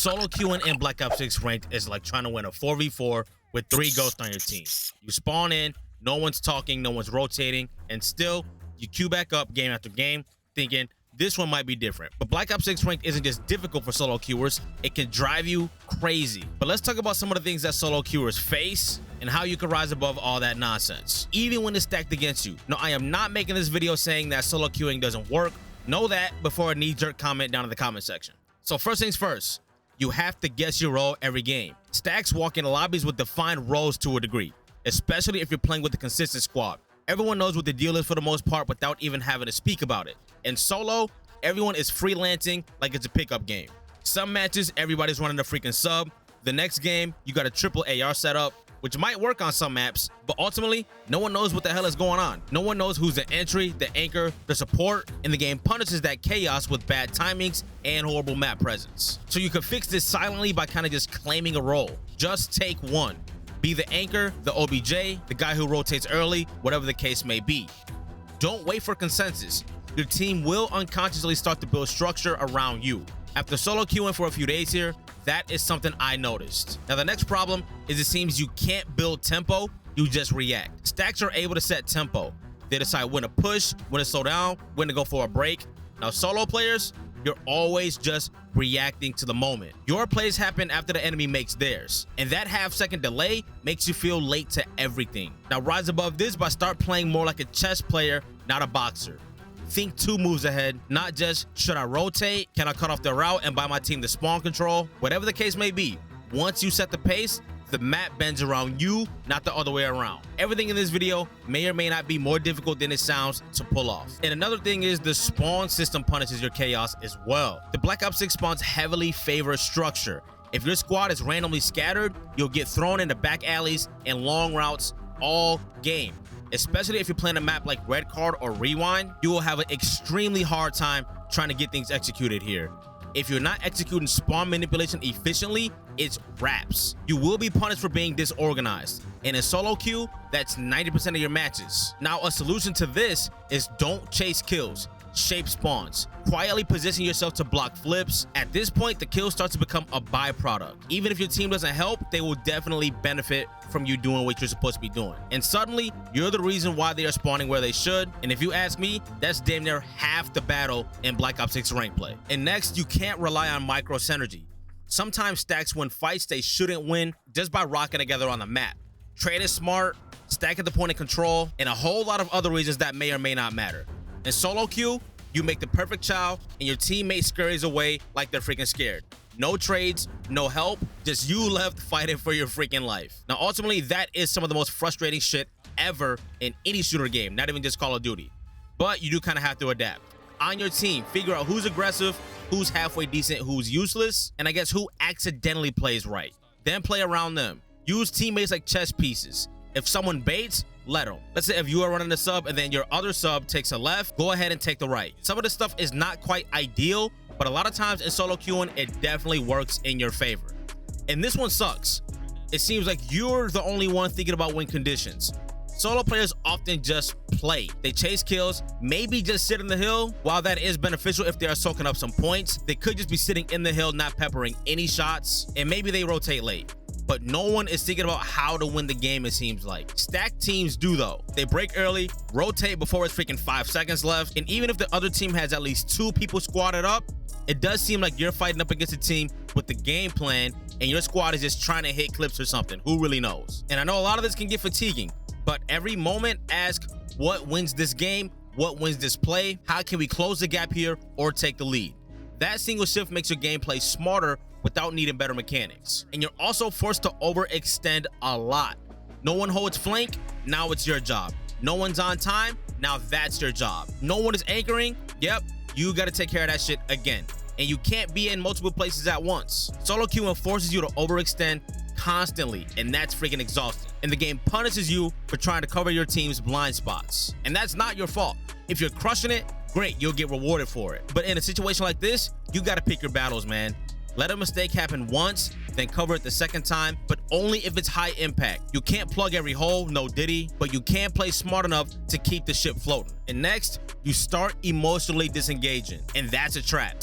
Solo queuing in Black Ops 6 ranked is like trying to win a 4v4 with 3 ghosts on your team. You spawn in, no one's talking, no one's rotating, and still you queue back up game after game thinking this one might be different. But Black Ops 6 ranked isn't just difficult for solo queuers, it can drive you crazy. But let's talk about some of the things that solo queuers face and how you can rise above all that nonsense, even when it's stacked against you. Now, I am not making this video saying that solo queuing doesn't work. Know that before a knee-jerk comment down in the comment section. So first things first, you have to guess your role every game. Stacks walk in lobbies with defined roles to a degree, especially if you're playing with a consistent squad. Everyone knows what the deal is for the most part without even having to speak about it. In solo, everyone is freelancing like it's a pickup game. Some matches, everybody's running a freaking sub. The next game, you got a triple AR setup, which might work on some maps, but ultimately, no one knows what the hell is going on. No one knows who's the entry, the anchor, the support, and the game punishes that chaos with bad timings and horrible map presence. So you can fix this silently by kind of just claiming a role. Just take one. Be the anchor, the OBJ, the guy who rotates early, whatever the case may be. Don't wait for consensus. Your team will unconsciously start to build structure around you. After solo queuing for a few days here, that is something I noticed. Now, the next problem is it seems you can't build tempo, you just react. Stacks are able to set tempo. They decide when to push, when to slow down, when to go for a break. Now, solo players, you're always just reacting to the moment. Your plays happen after the enemy makes theirs, and that half-second delay makes you feel late to everything. Now, rise above this by start playing more like a chess player, not a boxer. Think 2 moves ahead, not just, should I rotate? Can I cut off the route and buy my team the spawn control? Whatever the case may be, once you set the pace, the map bends around you, not the other way around. Everything in this video may or may not be more difficult than it sounds to pull off. And another thing is the spawn system punishes your chaos as well. The Black Ops 6 spawns heavily favor structure. If your squad is randomly scattered, you'll get thrown into back alleys and long routes all game. Especially if you're playing a map like Red Card or Rewind, you will have an extremely hard time trying to get things executed here. If you're not executing spawn manipulation efficiently, it's wraps. You will be punished for being disorganized. And in solo queue, that's 90% of your matches. Now, a solution to this is don't chase kills, shape spawns. Quietly position yourself to block flips. At this point, the kill starts to become a byproduct. Even if your team doesn't help, they will definitely benefit from you doing what you're supposed to be doing. And suddenly, you're the reason why they are spawning where they should. And if you ask me, that's damn near half the battle in Black Ops 6 rank play. And next, you can't rely on micro synergy. Sometimes stacks win fights they shouldn't win just by rocking together on the map. Trade is smart, stack at the point of control, and a whole lot of other reasons that may or may not matter. In solo queue, you make the perfect child and your teammate scurries away like they're freaking scared. No trades, no help, just you left fighting for your freaking life. Now, ultimately, that is some of the most frustrating shit ever in any shooter game, not even just Call of Duty. But you do kind of have to adapt. On your team, figure out who's aggressive, who's halfway decent, who's useless, and I guess who accidentally plays right. Then play around them. Use teammates like chess pieces. If someone baits, let them. Let's say if you are running the sub and then your other sub takes a left, go ahead and take the right. Some of this stuff is not quite ideal, but a lot of times in solo queuing, it definitely works in your favor. And this one sucks. It seems like you're the only one thinking about win conditions. Solo players often just play. They chase kills, maybe just sit in the hill. While that is beneficial if they are soaking up some points, they could just be sitting in the hill, not peppering any shots, and maybe they rotate late. But no one is thinking about how to win the game, it seems like. Stacked teams do though. They break early, rotate before it's freaking 5 seconds left, and even if the other team has at least 2 people squatted up, it does seem like you're fighting up against a team with the game plan and your squad is just trying to hit clips or something. Who really knows? And I know a lot of this can get fatiguing, but every moment ask, what wins this game? What wins this play? How can we close the gap here or take the lead? That single shift makes your gameplay smarter without needing better mechanics. And you're also forced to overextend a lot. No one holds flank, now it's your job. No one's on time, now that's your job. No one is anchoring, yep, you gotta take care of that shit again. And you can't be in multiple places at once. Solo queuing forces you to overextend constantly, and that's freaking exhausting. And the game punishes you for trying to cover your team's blind spots. And that's not your fault. If you're crushing it, great, you'll get rewarded for it. But in a situation like this, you gotta pick your battles, man. Let a mistake happen once, then cover it the second time, but only if it's high impact. You can't plug every hole, no diddy, but you can play smart enough to keep the ship floating. And next, you start emotionally disengaging, and that's a trap.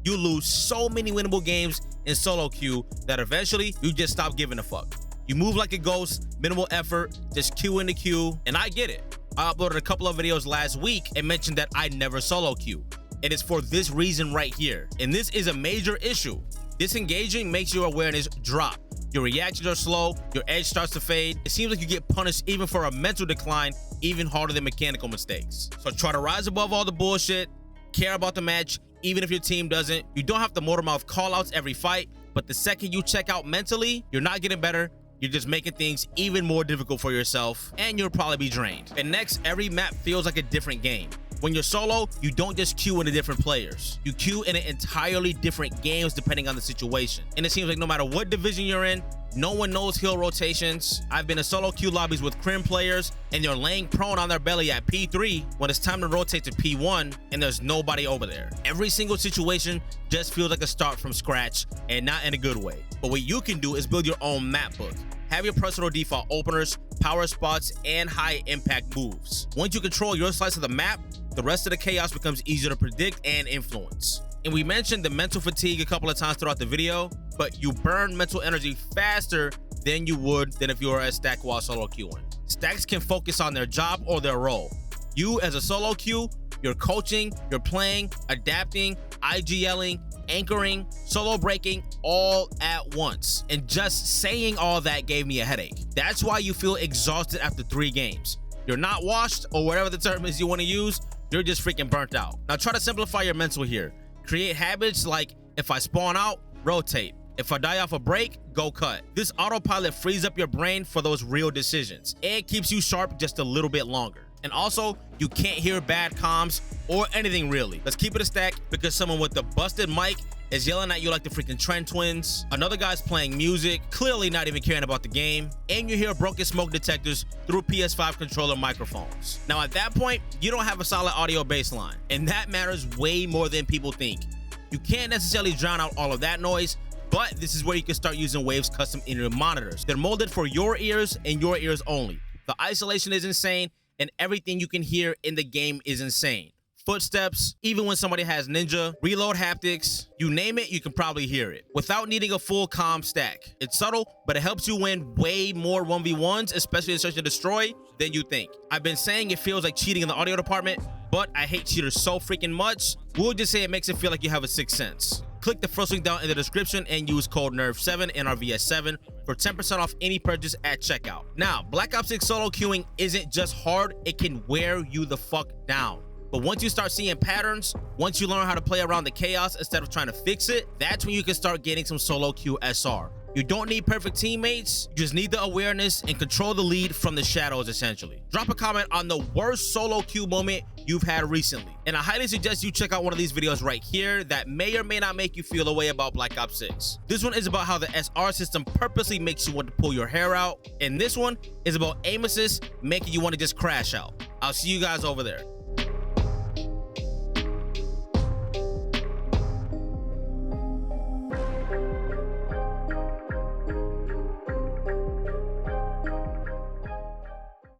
You lose so many winnable games in solo queue that eventually you just stop giving a fuck. You move like a ghost, minimal effort, just queue in the queue, and I get it. I uploaded a couple of videos last week and mentioned that I never solo queue. And it's for this reason right here. And this is a major issue. Disengaging makes your awareness drop. Your reactions are slow, your edge starts to fade. It seems like you get punished even for a mental decline, even harder than mechanical mistakes. So try to rise above all the bullshit, care about the match, even if your team doesn't. You don't have to motor mouth callouts every fight, but the second you check out mentally, you're not getting better. You're just making things even more difficult for yourself, and you'll probably be drained. And next, every map feels like a different game. When you're solo, you don't just queue into different players. You queue in entirely different games depending on the situation. And it seems like no matter what division you're in, no one knows heal rotations. I've been in solo queue lobbies with Crim players, and they're laying prone on their belly at P3 when it's time to rotate to P1, and there's nobody over there. Every single situation just feels like a start from scratch, and not in a good way. But what you can do is build your own map book. Have your personal default openers, power spots, and high impact moves. Once you control your slice of the map, the rest of the chaos becomes easier to predict and influence. And we mentioned the mental fatigue a couple of times throughout the video, but you burn mental energy faster than you would than if you were a stack while solo queuing. Stacks can focus on their job or their role. You as a solo queue, you're coaching, you're playing, adapting, IGLing, anchoring, solo breaking all at once. And just saying all that gave me a headache. That's why you feel exhausted after 3 games. You're not washed, or whatever the term is you want to use, you're just freaking burnt out. Now try to simplify your mental here. Create habits like, if I spawn out, rotate. If I die off a break, go cut. This autopilot frees up your brain for those real decisions. It keeps you sharp just a little bit longer. And also, you can't hear bad comms or anything really. Let's keep it a stack because someone with the busted mic is yelling at you like the freaking Trent twins. Another guy's playing music, clearly not even caring about the game. And you hear broken smoke detectors through PS5 controller microphones. Now at that point, you don't have a solid audio baseline. And that matters way more than people think. You can't necessarily drown out all of that noise, but this is where you can start using Wave's custom in-ear monitors. They're molded for your ears and your ears only. The isolation is insane, and everything you can hear in the game is insane. Footsteps, even when somebody has ninja, reload haptics, you name it, you can probably hear it without needing a full comm stack. It's subtle, but it helps you win way more 1v1s, especially in Search and Destroy, than you think. I've been saying it feels like cheating in the audio department, but I hate cheaters so freaking much. We'll just say it makes it feel like you have a sixth sense. Click the first link down in the description and use code NERV7 NRVS7 for 10% off any purchase at checkout. Now, Black Ops 6 solo queuing isn't just hard, it can wear you the fuck down. But once you start seeing patterns, once you learn how to play around the chaos instead of trying to fix it, that's when you can start getting some solo queue SR. You don't need perfect teammates, you just need the awareness and control the lead from the shadows essentially. Drop a comment on the worst solo queue moment you've had recently. And I highly suggest you check out one of these videos right here that may or may not make you feel a way about Black Ops 6. This one is about how the SR system purposely makes you want to pull your hair out. And this one is about aim assist making you want to just crash out. I'll see you guys over there.